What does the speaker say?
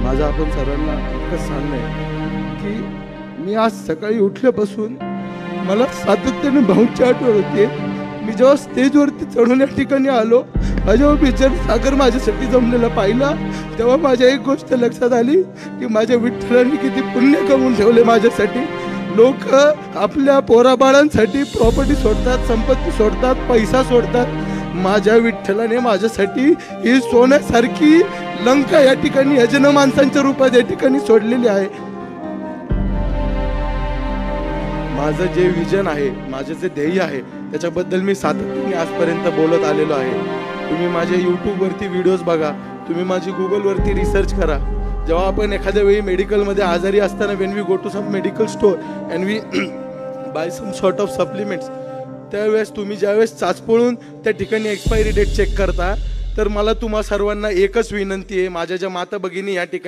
माझं आपण सर्वांना एकच सांगणं आहे की मी आज सकाळी उठल्यापासून मला सातत्याने भाऊंची आठवण होते. मी जेव्हा स्टेजवरती चढून या ठिकाणी आलो, जेव्हा पिक्चर सागर माझ्यासाठी जमलेला पाहिला, तेव्हा माझ्या एक गोष्ट लक्षात आली की माझ्या विठ्ठलांनी किती पुण्य कमवून ठेवले माझ्यासाठी. लोक आपल्या पोराबाळांसाठी प्रॉपर्टी सोडतात, संपत्ती सोडतात, पैसा सोडतात. माझ्या विठ्ठलाने माझ्यासाठी ही सोन्यासारखी लंका या ठिकाणी अजन माणसांच्या रूपात या ठिकाणी सोडलेली आहे. माझं जे विजन आहे, माझे जे ध्येय आहे, त्याच्याबद्दल मी सातत्याने आजपर्यंत बोलत आलेलो आहे. तुम्ही माझे यूट्यूबवरती व्हिडिओज बघा, तुम्ही माझी गुगलवरती रिसर्च करा. जेव्हा आपण एखाद्या वेळी मेडिकलमध्ये आजारी असताना when we go to some medical store and we buy some sort of supplements, त्यावेळेस तुम्ही ज्यावेळेस चाचपळून त्या ठिकाणी एक्सपायरी डेट चेक करता, तर मला तुम्हा सर्वांना एकच विनंती आहे, माझ्या ज्या माता भगिनी या ठिकाणी